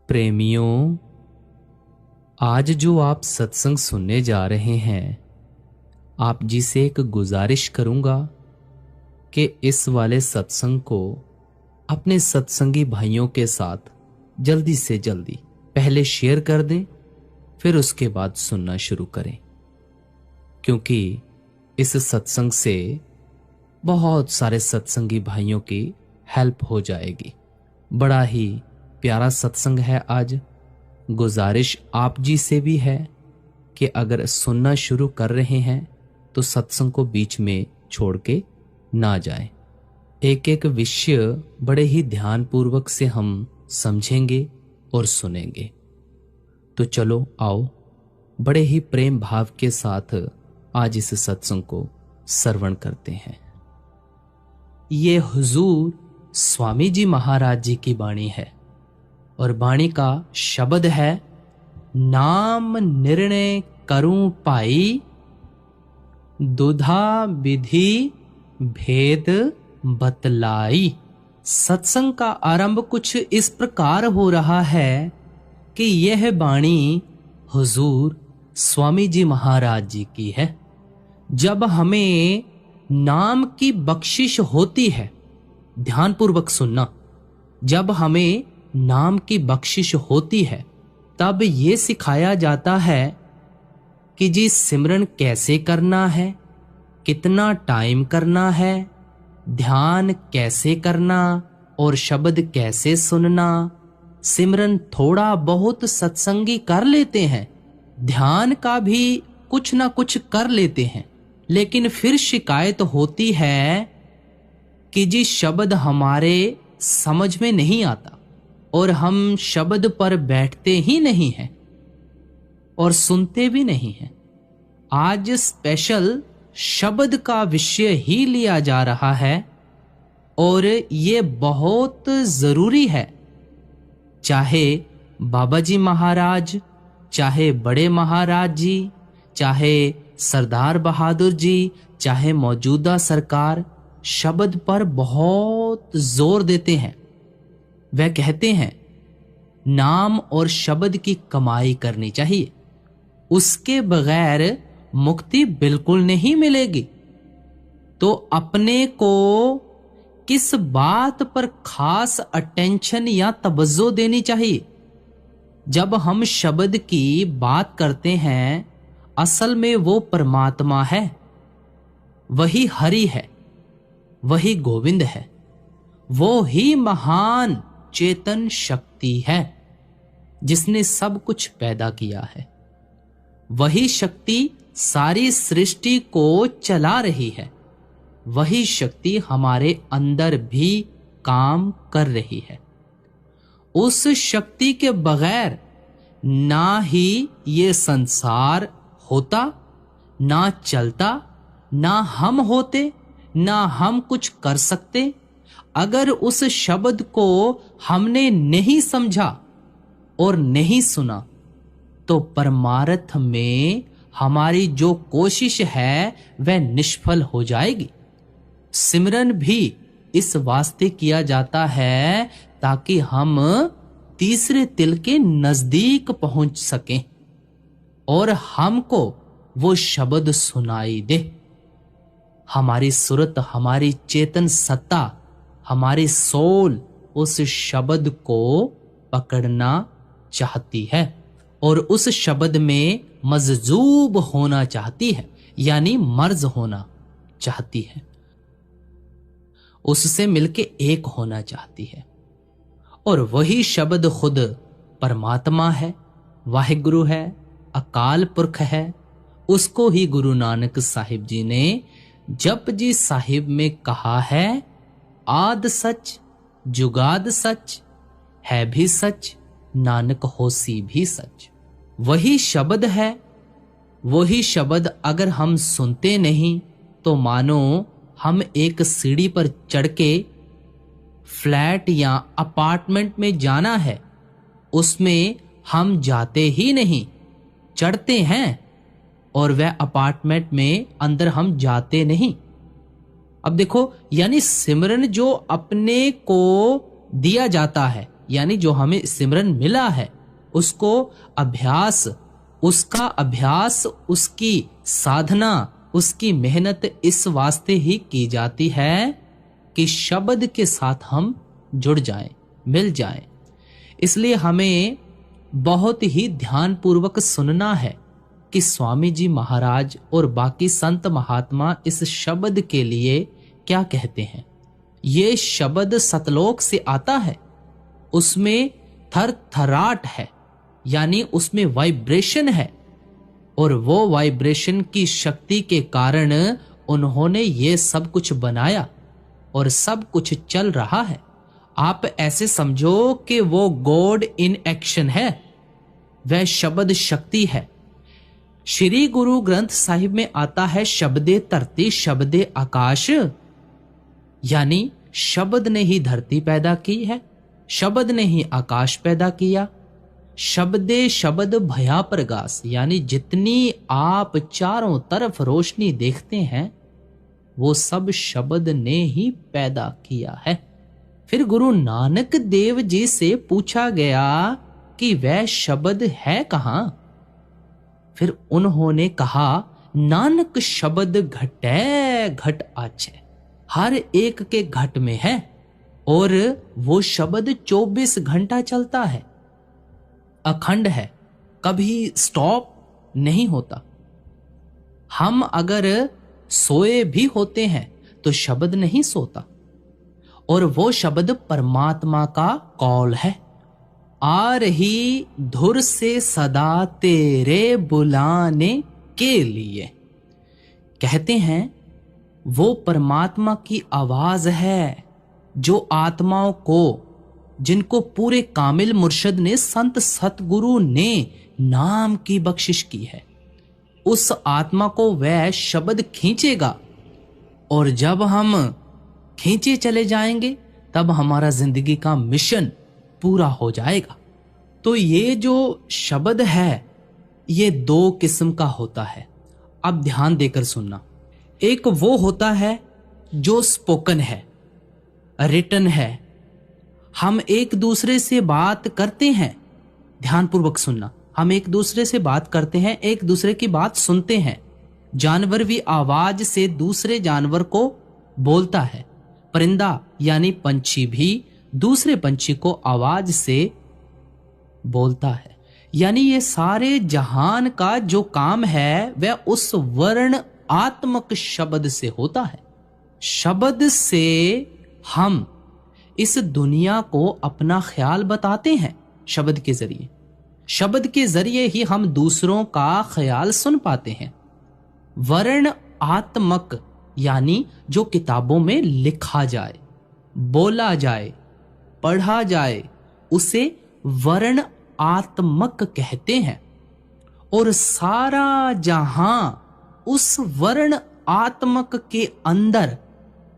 प्रेमियों, आज जो आप सत्संग सुनने जा रहे हैं, आप जी से एक गुजारिश करूंगा कि इस वाले सत्संग को अपने सत्संगी भाइयों के साथ जल्दी से जल्दी पहले शेयर कर दें, फिर उसके बाद सुनना शुरू करें, क्योंकि इस सत्संग से बहुत सारे सत्संगी भाइयों की हेल्प हो जाएगी। बड़ा ही प्यारा सत्संग है आज। गुजारिश आप जी से भी है कि अगर सुनना शुरू कर रहे हैं तो सत्संग को बीच में छोड़ के ना जाएं। एक एक विषय बड़े ही ध्यानपूर्वक से हम समझेंगे और सुनेंगे। तो चलो आओ, बड़े ही प्रेम भाव के साथ आज इस सत्संग को श्रवण करते हैं। ये हुजूर स्वामी जी महाराज जी की वाणी है और वाणी का शब्द है, नाम निर्णय करूं पाई, दुधा विधि भेद बतलाई। सत्संग का आरंभ कुछ इस प्रकार हो रहा है कि यह वाणी हुजूर स्वामी जी महाराज जी की है। जब हमें नाम की बख्शिश होती है, ध्यानपूर्वक सुनना, जब हमें नाम की बख्शिश होती है तब ये सिखाया जाता है कि जी सिमरन कैसे करना है, कितना टाइम करना है, ध्यान कैसे करना और शब्द कैसे सुनना। सिमरन थोड़ा बहुत सत्संगी कर लेते हैं, ध्यान का भी कुछ ना कुछ कर लेते हैं, लेकिन फिर शिकायत होती है कि जी शब्द हमारे समझ में नहीं आता और हम शब्द पर बैठते ही नहीं हैं और सुनते भी नहीं हैं। आज स्पेशल शब्द का विषय ही लिया जा रहा है और ये बहुत जरूरी है। चाहे बाबा जी महाराज, चाहे बड़े महाराज जी, चाहे सरदार बहादुर जी, चाहे मौजूदा सरकार शब्द पर बहुत जोर देते हैं। वह कहते हैं नाम और शब्द की कमाई करनी चाहिए, उसके बगैर मुक्ति बिल्कुल नहीं मिलेगी। तो अपने को किस बात पर खास अटेंशन या तवज्जो देनी चाहिए? जब हम शब्द की बात करते हैं, असल में वो परमात्मा है, वही हरि है, वही गोविंद है, वो ही महान चेतन शक्ति है जिसने सब कुछ पैदा किया है। वही शक्ति सारी सृष्टि को चला रही है, वही शक्ति हमारे अंदर भी काम कर रही है। उस शक्ति के बगैर ना ही ये संसार होता, ना चलता, ना हम होते, ना हम कुछ कर सकते। अगर उस शब्द को हमने नहीं समझा और नहीं सुना तो परमार्थ में हमारी जो कोशिश है वह निष्फल हो जाएगी। सिमरन भी इस वास्ते किया जाता है ताकि हम तीसरे तिल के नजदीक पहुंच सकें और हमको वो शब्द सुनाई दे। हमारी सुरत, हमारी चेतन सत्ता, हमारी सोल उस शब्द को पकड़ना चाहती है और उस शब्द में मजजूब होना चाहती है, यानी मर्ज होना चाहती है, उससे मिलके एक होना चाहती है। और वही शब्द खुद परमात्मा है, वाहिगुरु है, अकाल पुरख है। उसको ही गुरु नानक साहिब जी ने जपजी साहिब में कहा है, आद सच जुगाद सच है भी सच, नानक होसी भी सच। वही शब्द है। वही शब्द अगर हम सुनते नहीं तो मानो हम एक सीढ़ी पर चढ़ के फ्लैट या अपार्टमेंट में जाना है, उसमें हम जाते ही नहीं, चढ़ते हैं और वह अपार्टमेंट में अंदर हम जाते नहीं। अब देखो, यानी सिमरन जो अपने को दिया जाता है, यानी जो हमें सिमरन मिला है उसको अभ्यास, उसका अभ्यास, उसकी साधना, उसकी मेहनत इस वास्ते ही की जाती है कि शब्द के साथ हम जुड़ जाएं, मिल जाएं। इसलिए हमें बहुत ही ध्यानपूर्वक सुनना है कि स्वामी जी महाराज और बाकी संत महात्मा इस शब्द के लिए क्या कहते हैं। ये शब्द सतलोक से आता है, उसमें थरथराट है, यानी उसमें वाइब्रेशन है, और वो वाइब्रेशन की शक्ति के कारण उन्होंने ये सब कुछ बनाया और सब कुछ चल रहा है। आप ऐसे समझो कि वो गॉड इन एक्शन है, वह शब्द शक्ति है। श्री गुरु ग्रंथ साहिब में आता है शब्दे धरती शब्दे आकाश, यानी शब्द ने ही धरती पैदा की है, शब्द ने ही आकाश पैदा किया। शब्दे शब्द भया प्रगास, यानी जितनी आप चारों तरफ रोशनी देखते हैं वो सब शब्द ने ही पैदा किया है। फिर गुरु नानक देव जी से पूछा गया कि वह शब्द है कहां। फिर उन्होंने कहा, नानक शब्द घटै घट आछै, हर एक के घट में है, और वो शब्द 24 घंटा चलता है, अखंड है, कभी स्टॉप नहीं होता। हम अगर सोए भी होते हैं तो शब्द नहीं सोता, और वो शब्द परमात्मा का कौल है। आ रही धुर से सदा तेरे बुलाने के लिए, कहते हैं वो परमात्मा की आवाज है जो आत्माओं को, जिनको पूरे कामिल मुर्शद ने, संत सतगुरु ने नाम की बख्शिश की है, उस आत्मा को वह शब्द खींचेगा, और जब हम खींचे चले जाएंगे तब हमारा जिंदगी का मिशन पूरा हो जाएगा। तो ये जो शब्द है ये 2 किस्म का होता है। अब ध्यान देकर सुनना। एक वो होता है जो स्पोकन है, रिटन है, हम एक दूसरे से बात करते हैं। ध्यानपूर्वक सुनना, हम एक दूसरे से बात करते हैं, एक दूसरे की बात सुनते हैं। जानवर भी आवाज से दूसरे जानवर को बोलता है, परिंदा यानी पंछी भी दूसरे पंछी को आवाज से बोलता है। यानी ये सारे जहान का जो काम है वह उस वर्ण आत्मक शब्द से होता है। शब्द से हम इस दुनिया को अपना ख्याल बताते हैं। शब्द के जरिए, शब्द के जरिए ही हम दूसरों का ख्याल सुन पाते हैं। वर्ण आत्मक यानी जो किताबों में लिखा जाए, बोला जाए, पढ़ा जाए, उसे वर्ण आत्मक कहते हैं। और सारा जहां उस वर्ण आत्मक के अंदर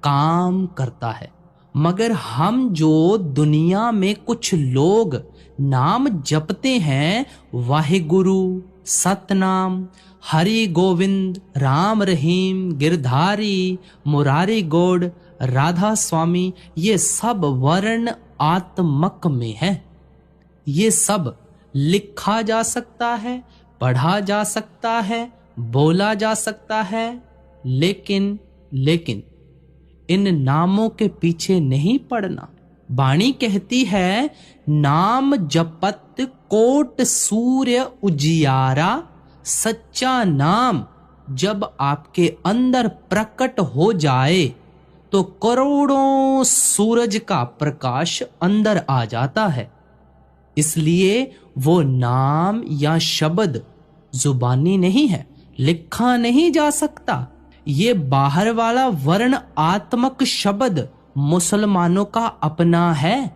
काम करता है। मगर हम जो दुनिया में कुछ लोग नाम जपते हैं, वाहिगुरु, सतनाम, हरि गोविंद, राम रहीम, गिरधारी, मुरारी गौड़, राधा स्वामी, ये सब वर्ण आत्मक में है। ये सब लिखा जा सकता है, पढ़ा जा सकता है, बोला जा सकता है, लेकिन इन नामों के पीछे नहीं पड़ना। वाणी कहती है, नाम जपत कोट सूर्य उजियारा, सच्चा नाम जब आपके अंदर प्रकट हो जाए तो करोड़ों सूरज का प्रकाश अंदर आ जाता है। इसलिए वो नाम या शब्द जुबानी नहीं है, लिखा नहीं जा सकता। ये बाहर वाला वर्ण आत्मक शब्द मुसलमानों का अपना है,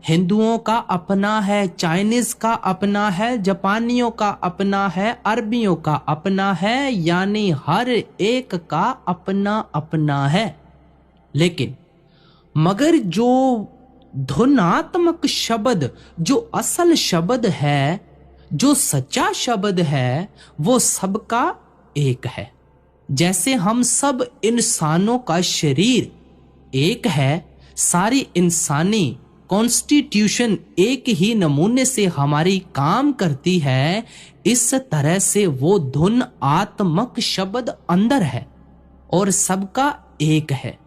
हिंदुओं का अपना है, चाइनीज का अपना है, जापानियों का अपना है, अरबियों का अपना है, यानी हर एक का अपना अपना है। लेकिन मगर जो धुनात्मक शब्द, जो असल शब्द है, जो सच्चा शब्द है, वो सबका एक है। जैसे हम सब इंसानों का शरीर एक है, सारी इंसानी कॉन्स्टिट्यूशन एक ही नमूने से हमारी काम करती है, इस तरह से वो धुन आत्मक शब्द अंदर है और सबका एक है।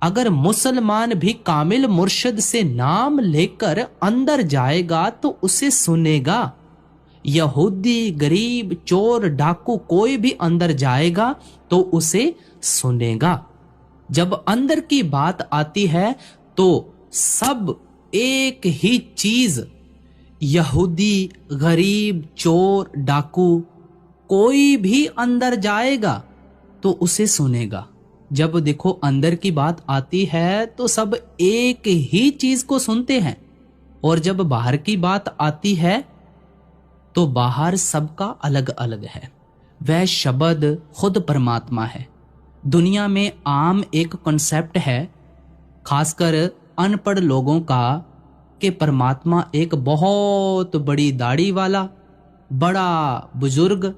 अगर मुसलमान भी कामिल मुर्शिद से नाम लेकर अंदर जाएगा तो उसे सुनेगा। यहूदी, गरीब, चोर, डाकू कोई भी अंदर जाएगा तो उसे सुनेगा। जब अंदर की बात आती है तो सब एक ही चीज, यहूदी, गरीब, चोर, डाकू कोई भी अंदर जाएगा तो उसे सुनेगा। जब देखो अंदर की बात आती है तो सब एक ही चीज को सुनते हैं, और जब बाहर की बात आती है तो बाहर सबका अलग अलग है। वह शब्द खुद परमात्मा है। दुनिया में आम एक कॉन्सेप्ट है, खासकर अनपढ़ लोगों का, कि परमात्मा एक बहुत बड़ी दाढ़ी वाला बड़ा बुजुर्ग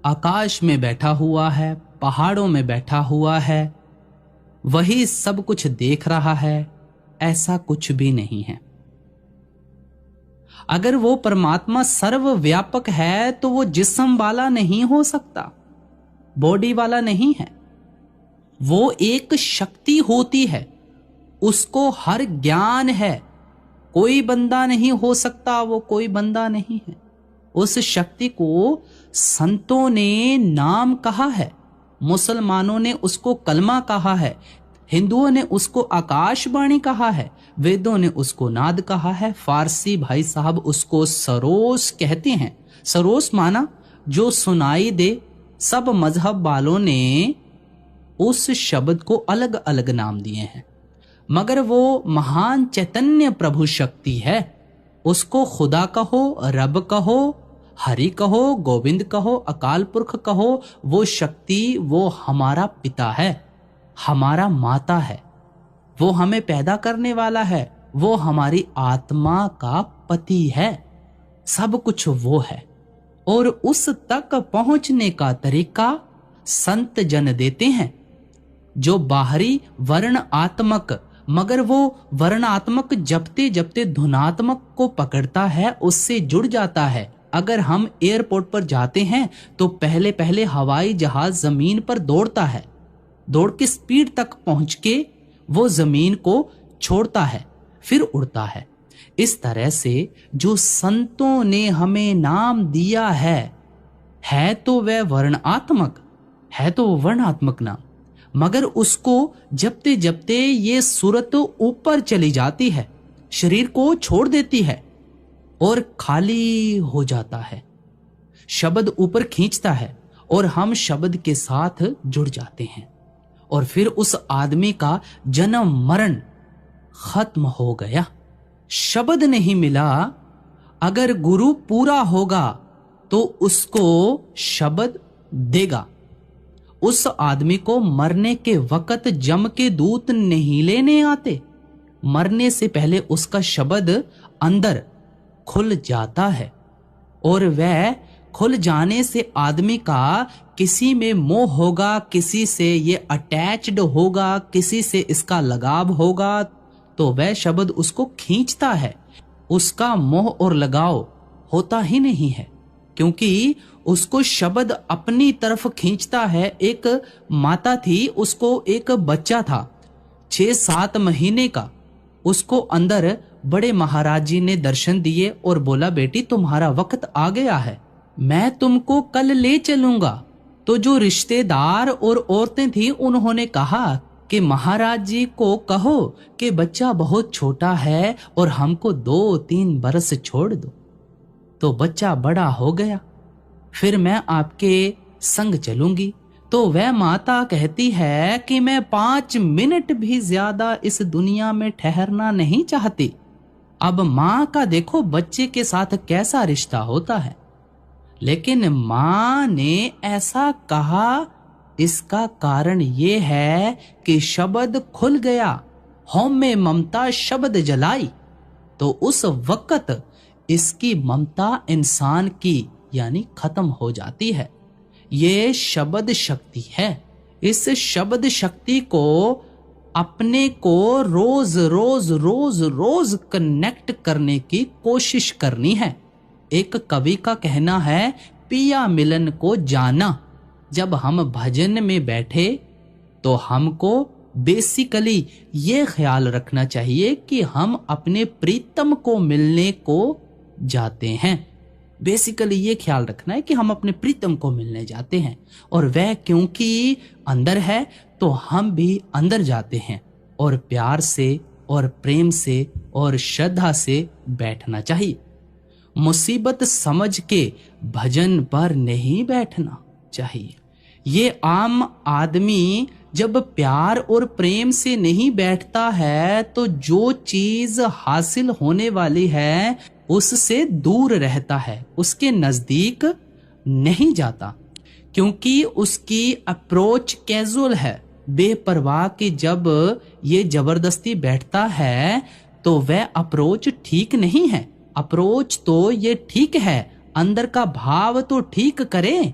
आकाश में बैठा हुआ है, पहाड़ों में बैठा हुआ है, वही सब कुछ देख रहा है। ऐसा कुछ भी नहीं है। अगर वो परमात्मा सर्वव्यापक है तो वो जिस्म वाला नहीं हो सकता, बॉडी वाला नहीं है। वो एक शक्ति होती है, उसको हर ज्ञान है। कोई बंदा नहीं हो सकता, वो कोई बंदा नहीं है। उस शक्ति को संतों ने नाम कहा है, मुसलमानों ने उसको कलमा कहा है, हिंदुओं ने उसको आकाशवाणी कहा है, वेदों ने उसको नाद कहा है, फारसी भाई साहब उसको सरोस कहते हैं। सरोस माना जो सुनाई दे। सब मजहब वालों ने उस शब्द को अलग अलग नाम दिए हैं, मगर वो महान चैतन्य प्रभु शक्ति है। उसको खुदा कहो, रब कहो, हरि कहो, गोविंद कहो, अकाल पुरख कहो, वो शक्ति वो हमारा पिता है, हमारा माता है, वो हमें पैदा करने वाला है, वो हमारी आत्मा का पति है। सब कुछ वो है, और उस तक पहुंचने का तरीका संत जन देते हैं। जो बाहरी वर्णात्मक, मगर वो वर्णात्मक जपते जपते धुनात्मक को पकड़ता है, उससे जुड़ जाता है। अगर हम एयरपोर्ट पर जाते हैं तो पहले पहले हवाई जहाज जमीन पर दौड़ता है, दौड़ के स्पीड तक पहुंच के वो जमीन को छोड़ता है, फिर उड़ता है। इस तरह से जो संतों ने हमें नाम दिया है तो वह वर्णात्मक है, तो वर्णात्मक नाम, मगर उसको जपते जपते ये सूरत ऊपर चली जाती है, शरीर को छोड़ देती है और खाली हो जाता है। शब्द ऊपर खींचता है और हम शब्द के साथ जुड़ जाते हैं, और फिर उस आदमी का जन्म मरण खत्म हो गया। शब्द नहीं मिला। अगर गुरु पूरा होगा तो उसको शब्द देगा। उस आदमी को मरने के वक्त जम के दूत नहीं लेने आते, मरने से पहले उसका शब्द अंदर खुल जाता है, और वह खुल जाने से आदमी का किसी में मोह होगा, किसी से ये अटैच्ड होगा, किसी से इसका लगाव होगा, तो वह शब्द उसको खींचता है। उसका मोह और लगाव होता ही नहीं है, क्योंकि उसको शब्द अपनी तरफ खींचता है। एक माता थी, उसको एक बच्चा था 6-7 महीने का, उसको अंदर बड़े महाराज जी ने दर्शन दिए और बोला, बेटी तुम्हारा वक्त आ गया है, मैं तुमको कल ले चलूंगा। तो जो रिश्तेदार और औरतें थी उन्होंने कहा कि महाराज जी को कहो कि बच्चा बहुत छोटा है और हमको 2-3 बरस छोड़ दो। तो बच्चा बड़ा हो गया, फिर मैं आपके संग चलूंगी। तो वह माता कहती है कि मैं 5 मिनट भी ज्यादा इस दुनिया में ठहरना नहीं चाहती। अब माँ का देखो बच्चे के साथ कैसा रिश्ता होता है, लेकिन माँ ने ऐसा कहा, इसका कारण ये है कि शब्द खुल गया। होम में ममता शब्द जलाई, तो उस वक्त इसकी ममता इंसान की यानी खत्म हो जाती है। ये शब्द शक्ति है। इस शब्द शक्ति को अपने को रोज रोज रोज रोज कनेक्ट करने की कोशिश करनी है। एक कवि का कहना है, पिया मिलन को जाना। जब हम भजन में बैठे तो हमको बेसिकली ये ख्याल रखना चाहिए कि हम अपने प्रीतम को मिलने को जाते हैं। बेसिकली ये ख्याल रखना है कि हम अपने प्रीतम को मिलने जाते हैं, और वह क्योंकि अंदर है तो हम भी अंदर जाते हैं, और प्यार से और प्रेम से और श्रद्धा से बैठना चाहिए। मुसीबत समझ के भजन पर नहीं बैठना चाहिए। ये आम आदमी जब प्यार और प्रेम से नहीं बैठता है तो जो चीज हासिल होने वाली है उससे दूर रहता है, उसके नजदीक नहीं जाता, क्योंकि उसकी अप्रोच कैजुअल है, बेपरवाह कि जब ये जबरदस्ती बैठता है तो वह अप्रोच ठीक नहीं है। अप्रोच तो ये ठीक है, अंदर का भाव तो ठीक करे।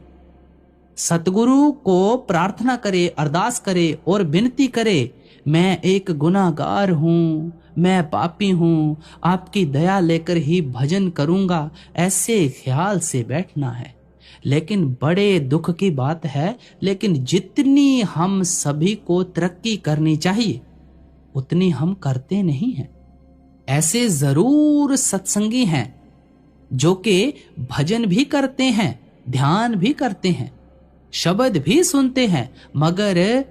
सतगुरु को प्रार्थना करे, अरदास करे और विनती करे, मैं एक गुनाहगार हूँ, मैं पापी हूँ, आपकी दया लेकर ही भजन करूंगा, ऐसे ख्याल से बैठना है। लेकिन बड़े दुख की बात है, लेकिन जितनी हम सभी को तरक्की करनी चाहिए उतनी हम करते नहीं हैं। ऐसे जरूर सत्संगी हैं जो कि भजन भी करते हैं, ध्यान भी करते हैं, शब्द भी सुनते हैं, मगर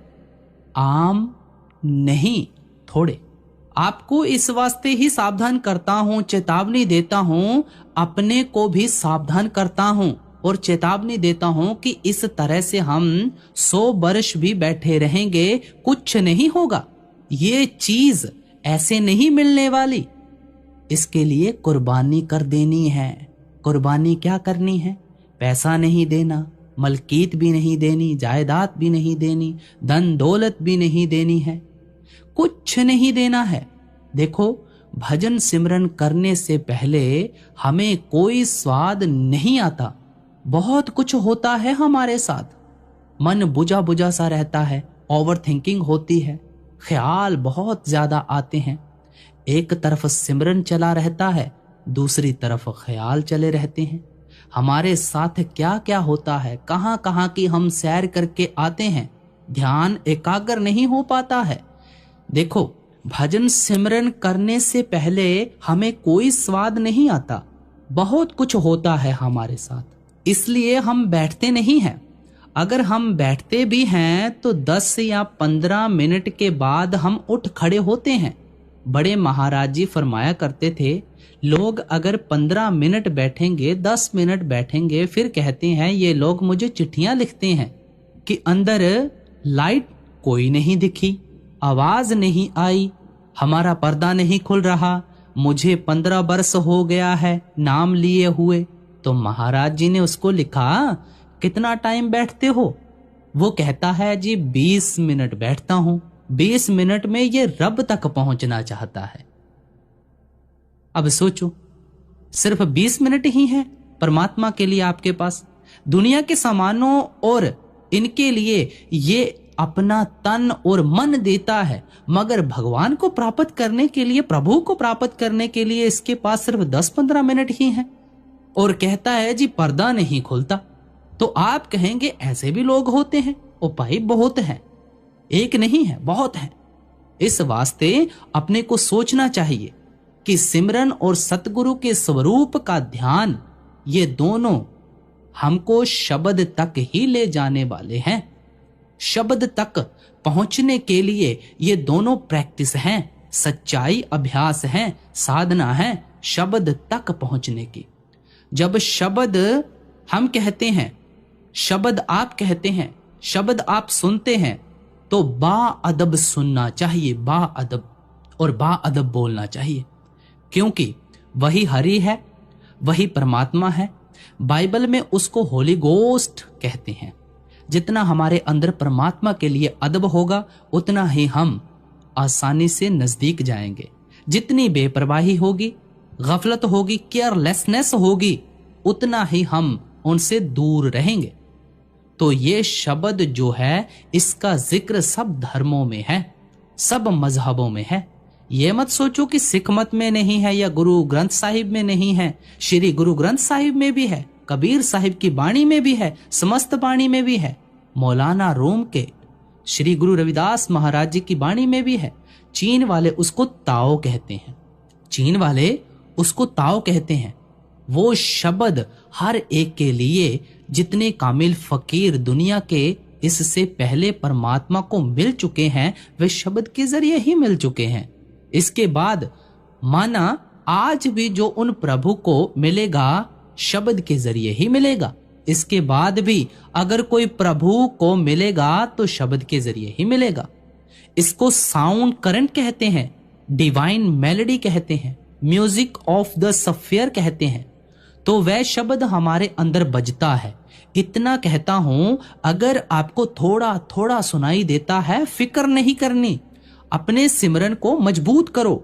आम नहीं, थोड़े। आपको इस वास्ते ही सावधान करता हूं, चेतावनी देता हूं, अपने को भी सावधान करता हूं और चेतावनी देता हूं कि इस तरह से हम 100 वर्ष भी बैठे रहेंगे, कुछ नहीं होगा। ये चीज ऐसे नहीं मिलने वाली, इसके लिए कुर्बानी कर देनी है। कुर्बानी क्या करनी है? पैसा नहीं देना, मलकीत भी नहीं देनी, जायदाद भी नहीं देनी, धन दौलत भी नहीं देनी है, कुछ नहीं देना है। देखो, भजन सिमरन करने से पहले हमें कोई स्वाद नहीं आता, बहुत कुछ होता है हमारे साथ। मन बुझा बुझा सा रहता है, ओवर थिंकिंग होती है, ख्याल बहुत ज्यादा आते हैं। एक तरफ सिमरन चला रहता है, दूसरी तरफ ख्याल चले रहते हैं। हमारे साथ क्या क्या होता है, कहां कहां की हम सैर करके आते हैं, ध्यान एकाग्र नहीं हो पाता है। देखो, भजन सिमरन करने से पहले हमें कोई स्वाद नहीं आता, बहुत कुछ होता है हमारे साथ, इसलिए हम बैठते नहीं हैं। अगर हम बैठते भी हैं तो 10 या 15 मिनट के बाद हम उठ खड़े होते हैं। बड़े महाराज जी फरमाया करते थे, लोग अगर 15 मिनट बैठेंगे, 10 मिनट बैठेंगे, फिर कहते हैं ये लोग मुझे चिट्ठियां लिखते हैं कि अंदर लाइट कोई नहीं दिखी, आवाज नहीं आई, हमारा पर्दा नहीं खुल रहा, मुझे 15 वर्ष हो गया है नाम लिए हुए। तो महाराज जी ने उसको लिखा, कितना टाइम बैठते हो? वो कहता है जी 20 मिनट बैठता हूं। 20 मिनट में ये रब तक पहुंचना चाहता है। अब सोचो, सिर्फ 20 मिनट ही है परमात्मा के लिए आपके पास। दुनिया के सामानों और इनके लिए ये अपना तन और मन देता है, मगर भगवान को प्राप्त करने के लिए, प्रभु को प्राप्त करने के लिए इसके पास सिर्फ 10-15 मिनट ही है। और कहता है जी पर्दा नहीं खुलता। तो आप कहेंगे ऐसे भी लोग होते हैं, उपाय बहुत हैं, एक नहीं है, बहुत है। इस वास्ते अपने को सोचना चाहिए कि सिमरन और सतगुरु के स्वरूप का ध्यान, ये दोनों हमको शब्द तक ही ले जाने वाले हैं। शब्द तक पहुंचने के लिए ये दोनों प्रैक्टिस हैं, सच्चाई अभ्यास है, साधना है शब्द तक पहुंचने की। जब शब्द हम कहते हैं, शब्द आप कहते हैं, शब्द आप सुनते हैं, तो बाअदब सुनना चाहिए, बाअदब, और बाअदब बोलना चाहिए, क्योंकि वही हरि है, वही परमात्मा है। बाइबल में उसको होली गोस्ट कहते हैं। जितना हमारे अंदर परमात्मा के लिए अदब होगा, उतना ही हम आसानी से नजदीक जाएंगे। जितनी बेपरवाही होगी, गफलत होगी, केयरलेसनेस होगी, उतना ही हम उनसे दूर रहेंगे। तो ये शब्द जो है, इसका जिक्र सब धर्मों में है, सब मजहबों में है। ये मत सोचो कि सिख मत में नहीं है या गुरु ग्रंथ साहिब में नहीं है। श्री गुरु ग्रंथ साहिब में भी है, कबीर साहिब की बाणी में भी है, समस्त बाणी में भी है, मौलाना रूम के श्री गुरु रविदास महाराज जी की बाणी में भी है। चीन वाले उसको ताओ कहते हैं, चीन वाले उसको ताओ कहते हैं। वो शब्द हर एक के लिए, जितने कामिल फकीर दुनिया के इससे पहले परमात्मा को मिल चुके हैं, वे शब्द के जरिए ही मिल चुके हैं। इसके बाद माना आज भी जो उन प्रभु को मिलेगा शब्द के जरिए ही मिलेगा। इसके बाद भी अगर कोई प्रभु को मिलेगा तो शब्द के जरिए ही मिलेगा। इसको साउंड करंट कहते हैं, डिवाइन मेलोडी कहते हैं, म्यूजिक ऑफ द सफियर कहते हैं। तो वह शब्द हमारे अंदर बजता है। इतना कहता हूं, अगर आपको थोड़ा थोड़ा सुनाई देता है, फिक्र नहीं करनी, अपने सिमरन को मजबूत करो।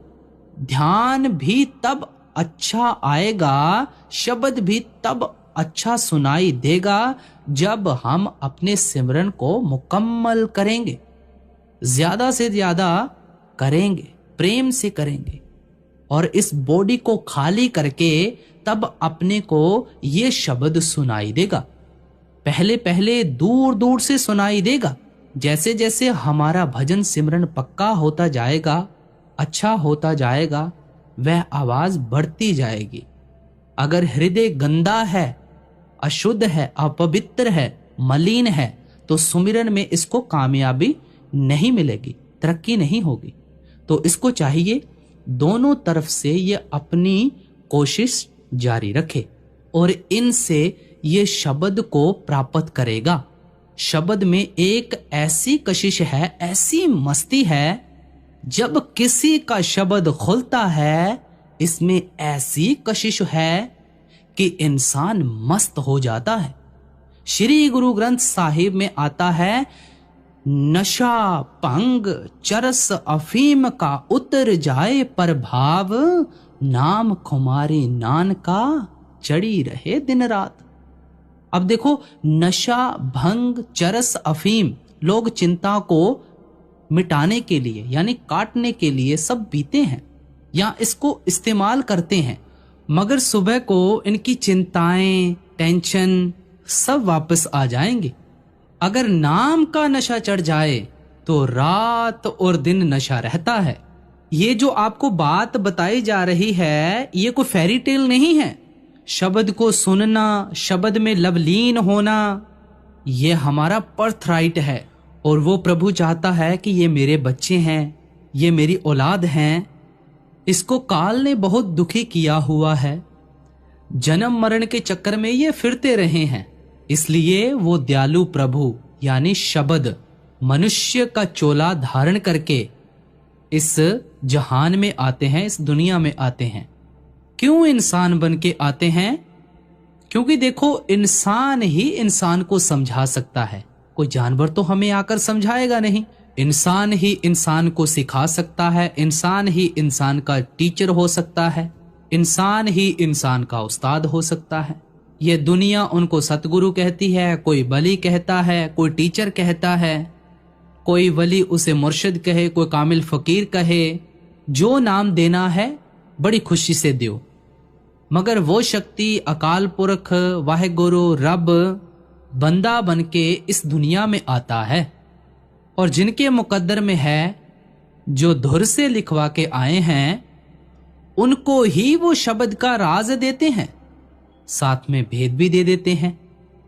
ध्यान भी तब अच्छा आएगा, शब्द भी तब अच्छा सुनाई देगा जब हम अपने सिमरन को मुकम्मल करेंगे, ज्यादा से ज्यादा करेंगे, प्रेम से करेंगे और इस बॉडी को खाली करके तब अपने को ये शब्द सुनाई देगा। पहले पहले दूर दूर से सुनाई देगा। जैसे जैसे हमारा भजन सिमरन पक्का होता जाएगा, अच्छा होता जाएगा, वह आवाज बढ़ती जाएगी। अगर हृदय गंदा है, अशुद्ध है, अपवित्र है, मलिन है, तो सुमिरन में इसको कामयाबी नहीं मिलेगी, तरक्की नहीं होगी। तो इसको चाहिए दोनों तरफ से ये अपनी कोशिश जारी रखे और इनसे ये शब्द को प्राप्त करेगा। शब्द में एक ऐसी कशिश है, ऐसी मस्ती है, जब किसी का शब्द खुलता है इसमें ऐसी कशिश है कि इंसान मस्त हो जाता है। श्री गुरु ग्रंथ साहिब में आता है, नशा भंग चरस अफीम का उतर जाए प्रभाव, नाम खुमारी नान का चढ़ी रहे दिन रात। अब देखो, नशा भंग चरस अफीम लोग चिंता को मिटाने के लिए यानी काटने के लिए सब पीते हैं या इसको इस्तेमाल करते हैं, मगर सुबह को इनकी चिंताएं, टेंशन सब वापस आ जाएंगे। अगर नाम का नशा चढ़ जाए तो रात और दिन नशा रहता है। ये जो आपको बात बताई जा रही है ये कोई फेरी टेल नहीं है। शब्द को सुनना, शब्द में लवलीन होना, ये हमारा बर्थराइट है और वो प्रभु चाहता है कि ये मेरे बच्चे हैं, ये मेरी औलाद हैं। इसको काल ने बहुत दुखी किया हुआ है, जन्म मरण के चक्कर में ये फिरते रहे हैं। इसलिए वो दयालु प्रभु यानी शब्द मनुष्य का चोला धारण करके इस जहान में आते हैं, इस दुनिया में आते हैं। क्यों इंसान बन के आते हैं? क्योंकि देखो, इंसान ही इंसान को समझा सकता है, कोई जानवर तो हमें आकर समझाएगा नहीं। इंसान ही इंसान को सिखा सकता है, इंसान ही इंसान का टीचर हो सकता है, इंसान ही इंसान का उस्ताद हो सकता है। ये दुनिया उनको सतगुरु कहती है, कोई बली कहता है, कोई टीचर कहता है, कोई वली उसे मुर्शिद कहे, कोई कामिल फकीर कहे। जो नाम देना है बड़ी खुशी से दो, मगर वो शक्ति अकाल पुरख वाहेगुरु रब बंदा बन के इस दुनिया में आता है और जिनके मुकद्दर में है, जो धुर से लिखवा के आए हैं, उनको ही वो शब्द का राज देते हैं, साथ में भेद भी दे देते हैं।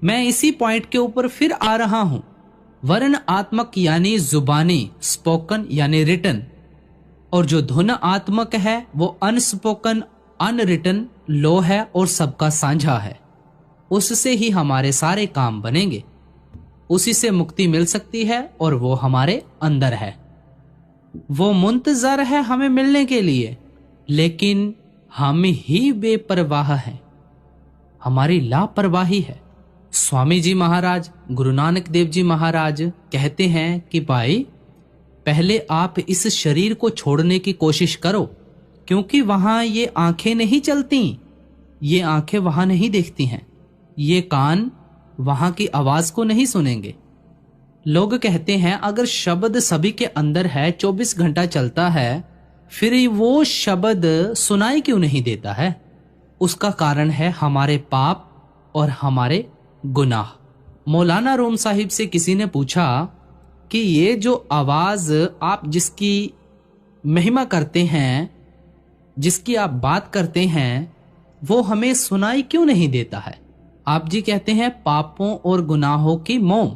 मैं इसी पॉइंट के ऊपर फिर आ रहा हूं। वर्ण आत्मक यानी जुबानी, स्पोकन यानी रिटन, और जो धुन आत्मक है वो अनस्पोकन अनरिटन लो है और सबका साझा है। उससे ही हमारे सारे काम बनेंगे, उसी से मुक्ति मिल सकती है और वो हमारे अंदर है। वो मुंतजर है हमें मिलने के लिए, लेकिन हम ही बेपरवाह हैं, हमारी लापरवाही है। स्वामी जी महाराज, गुरु नानक देव जी महाराज कहते हैं कि भाई पहले आप इस शरीर को छोड़ने की कोशिश करो, क्योंकि वहां ये आंखें नहीं चलती, ये आंखें वहां नहीं देखती हैं, ये कान वहां की आवाज को नहीं सुनेंगे। लोग कहते हैं अगर शब्द सभी के अंदर है, 24 घंटा चलता है, फिर वो शब्द सुनाई क्यों नहीं देता है? उसका कारण है हमारे पाप और हमारे गुनाह। मौलाना रूम साहिब से किसी ने पूछा कि ये जो आवाज आप जिसकी महिमा करते हैं, जिसकी आप बात करते हैं, वो हमें सुनाई क्यों नहीं देता है? आप जी कहते हैं पापों और गुनाहों की मोम,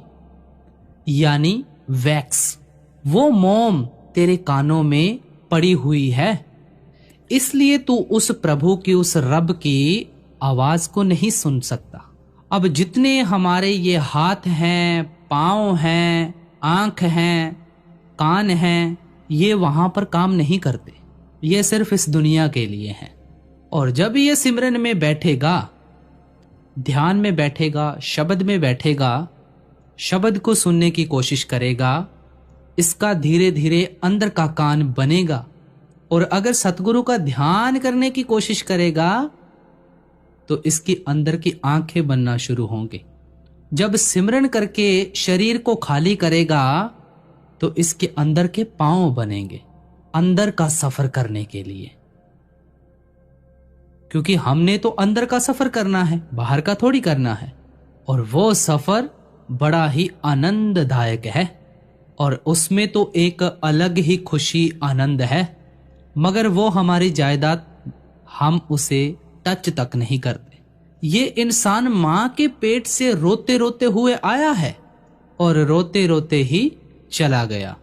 यानी वैक्स, वो मोम तेरे कानों में पड़ी हुई है, इसलिए तू उस प्रभु की, उस रब की आवाज को नहीं सुन सकता। अब जितने हमारे ये हाथ हैं, पांव हैं, आंख हैं, कान हैं, ये वहां पर काम नहीं करते, ये सिर्फ इस दुनिया के लिए हैं। और जब ये सिमरन में बैठेगा, ध्यान में बैठेगा, शब्द में बैठेगा, शब्द को सुनने की कोशिश करेगा, इसका धीरे धीरे अंदर का कान बनेगा। और अगर सतगुरु का ध्यान करने की कोशिश करेगा तो इसकी अंदर की आंखें बनना शुरू होंगी। जब सिमरन करके शरीर को खाली करेगा तो इसके अंदर के पांव बनेंगे, अंदर का सफर करने के लिए। क्योंकि हमने तो अंदर का सफर करना है, बाहर का थोड़ी करना है। और वो सफर बड़ा ही आनंददायक है और उसमें तो एक अलग ही खुशी, आनंद है। मगर वो हमारी जायदाद, हम उसे टच तक नहीं करते। ये इंसान मां के पेट से रोते रोते हुए आया है और रोते रोते ही चला गया।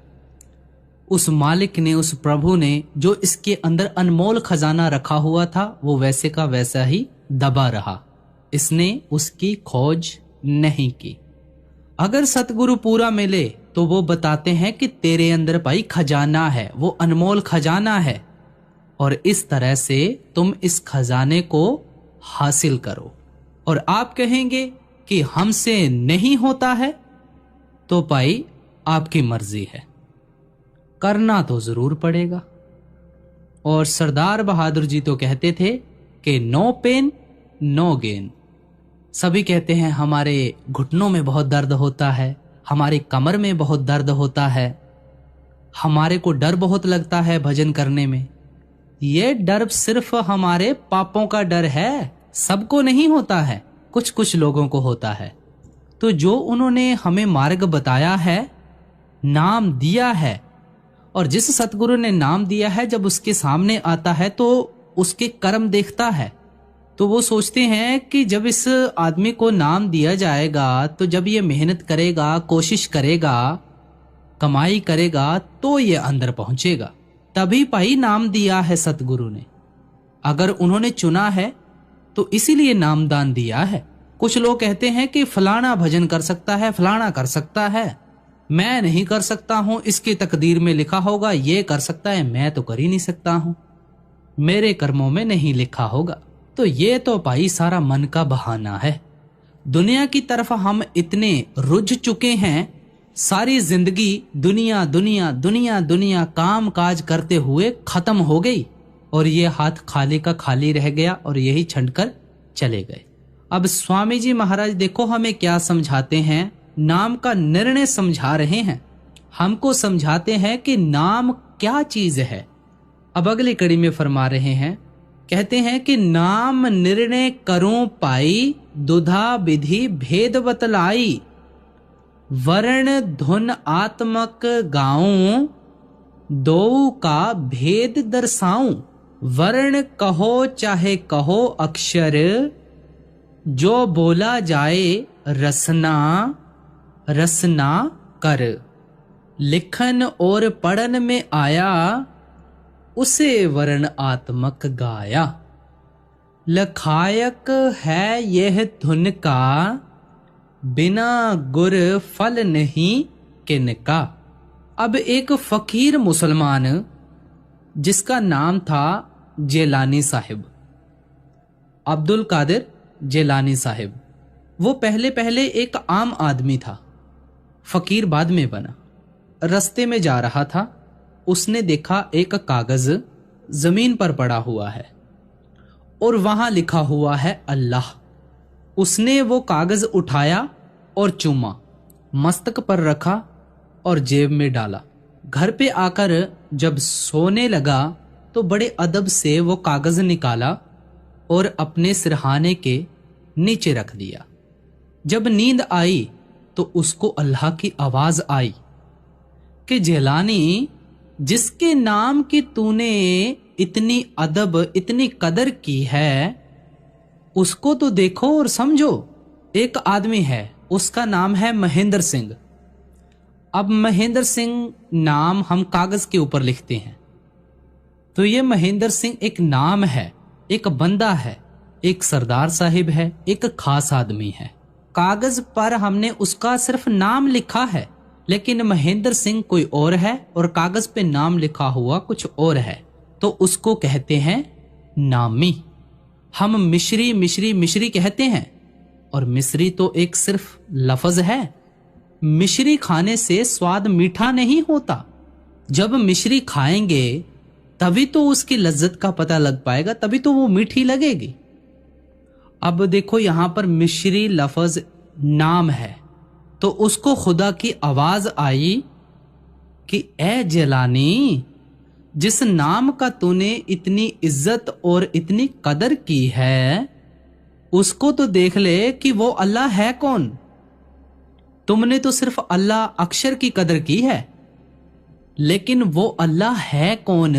उस मालिक ने, उस प्रभु ने जो इसके अंदर अनमोल खजाना रखा हुआ था, वो वैसे का वैसा ही दबा रहा। इसने उसकी खोज नहीं की। अगर सतगुरु पूरा मिले तो वो बताते हैं कि तेरे अंदर भाई खजाना है, वो अनमोल खजाना है, और इस तरह से तुम इस खजाने को हासिल करो। और आप कहेंगे कि हमसे नहीं होता है, तो भाई आपकी मर्जी है, करना तो जरूर पड़ेगा। और सरदार बहादुर जी तो कहते थे कि नो पेन नो गेन। सभी कहते हैं हमारे घुटनों में बहुत दर्द होता है, हमारी कमर में बहुत दर्द होता है, हमारे को डर बहुत लगता है भजन करने में। ये डर सिर्फ हमारे पापों का डर है, सबको नहीं होता है, कुछ कुछ लोगों को होता है। तो जो उन्होंने हमें मार्ग बताया है, नाम दिया है, और जिस सतगुरु ने नाम दिया है, जब उसके सामने आता है तो उसके कर्म देखता है। तो वो सोचते हैं कि जब इस आदमी को नाम दिया जाएगा तो जब ये मेहनत करेगा, कोशिश करेगा, कमाई करेगा, तो ये अंदर पहुंचेगा। तभी भाई नाम दिया है सतगुरु ने। अगर उन्होंने चुना है तो इसीलिए नामदान दिया है। कुछ लोग कहते हैं कि फलाना भजन कर सकता है, फलाना कर सकता है, मैं नहीं कर सकता हूं, इसकी तकदीर में लिखा होगा ये कर सकता है, मैं तो कर ही नहीं सकता हूं, मेरे कर्मों में नहीं लिखा होगा। तो ये तो भाई सारा मन का बहाना है। दुनिया की तरफ हम इतने रुझ चुके हैं, सारी जिंदगी दुनिया दुनिया दुनिया दुनिया काम काज करते हुए खत्म हो गई, और ये हाथ खाली का खाली रह गया और यही छंटकर चले गए। अब स्वामी जी महाराज देखो हमें क्या समझाते हैं, नाम का निर्णय समझा रहे हैं, हमको समझाते हैं कि नाम क्या चीज है। अब अगली कड़ी में फरमा रहे हैं, कहते हैं कि नाम निर्णय करूं पाई, दुधा विधि भेद बतलाई, वर्ण धुन आत्मक गाऊं, दो का भेद दर्शाऊं, वर्ण कहो चाहे कहो अक्षर, जो बोला जाए रसना रसना कर, लिखन और पढ़न में आया, उसे वर्ण आत्मक गाया, लखायक है यह धुन का, बिना गुर फल नहीं किनका। अब एक फकीर मुसलमान जिसका नाम था जेलानी साहिब, अब्दुल कादिर जेलानी साहिब, वो पहले पहले एक आम आदमी था, फकीर बाद में बना। रास्ते में जा रहा था, उसने देखा एक कागज जमीन पर पड़ा हुआ है और वहां लिखा हुआ है अल्लाह। उसने वो कागज उठाया और चूमा, मस्तक पर रखा और जेब में डाला। घर पे आकर जब सोने लगा तो बड़े अदब से वो कागज निकाला और अपने सिरहाने के नीचे रख दिया। जब नींद आई तो उसको अल्लाह की आवाज आई कि जिलानी, जिसके नाम की तूने इतनी अदब इतनी कदर की है, उसको तो देखो और समझो। एक आदमी है, उसका नाम है महेंद्र सिंह। अब महेंद्र सिंह नाम हम कागज के ऊपर लिखते हैं, तो ये महेंद्र सिंह एक नाम है, एक बंदा है, एक सरदार साहिब है, एक खास आदमी है। कागज पर हमने उसका सिर्फ नाम लिखा है, लेकिन महेंद्र सिंह कोई और है और कागज पे नाम लिखा हुआ कुछ और है, तो उसको कहते हैं नामी। हम मिश्री मिश्री मिश्री कहते हैं, और मिश्री तो एक सिर्फ लफ्ज है। मिश्री खाने से स्वाद मीठा नहीं होता। जब मिश्री खाएंगे तभी तो उसकी लज्जत का पता लग पाएगा, तभी तो वो मीठी लगेगी। अब देखो यहां पर मिश्री लफ्ज नाम है, तो उसको खुदा की आवाज आई कि ए जिलानी, जिस नाम का तूने इतनी इज्जत और इतनी कदर की है, उसको तो देख ले कि वो अल्लाह है कौन। तुमने तो सिर्फ अल्लाह अक्षर की कदर की है, लेकिन वो अल्लाह है कौन।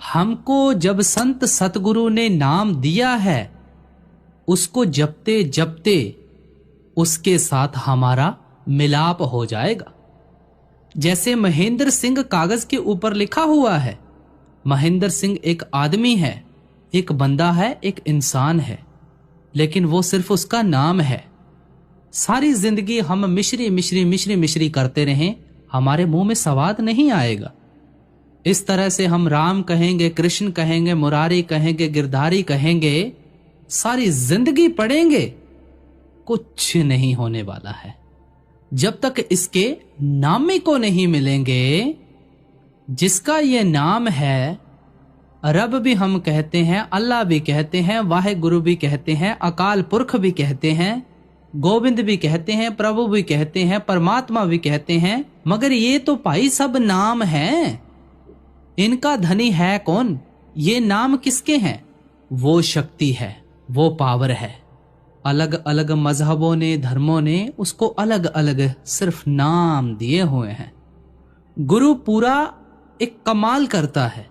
हमको जब संत सतगुरु ने नाम दिया है, उसको जपते जपते उसके साथ हमारा मिलाप हो जाएगा। जैसे महेंद्र सिंह कागज के ऊपर लिखा हुआ है, महेंद्र सिंह एक आदमी है, एक बंदा है, एक इंसान है, लेकिन वो सिर्फ उसका नाम है। सारी जिंदगी हम मिश्री मिश्री मिश्री मिश्री करते रहें, हमारे मुंह में स्वाद नहीं आएगा। इस तरह से हम राम कहेंगे, कृष्ण कहेंगे, मुरारी कहेंगे, गिरधारी कहेंगे, सारी जिंदगी पढ़ेंगे, कुछ नहीं होने वाला है जब तक इसके नामी को नहीं मिलेंगे। जिसका ये नाम है, रब भी हम कहते हैं, अल्लाह भी कहते हैं, वाहे गुरु भी कहते हैं, अकाल पुरख भी कहते हैं, गोविंद भी कहते हैं, प्रभु भी कहते हैं, परमात्मा भी कहते हैं, मगर ये तो भाई सब नाम हैं। इनका धनी है कौन? ये नाम किसके हैं? वो शक्ति है, वो पावर है। अलग अलग मजहबों ने, धर्मों ने उसको अलग अलग सिर्फ नाम दिए हुए हैं। गुरु पूरा एक कमाल करता है,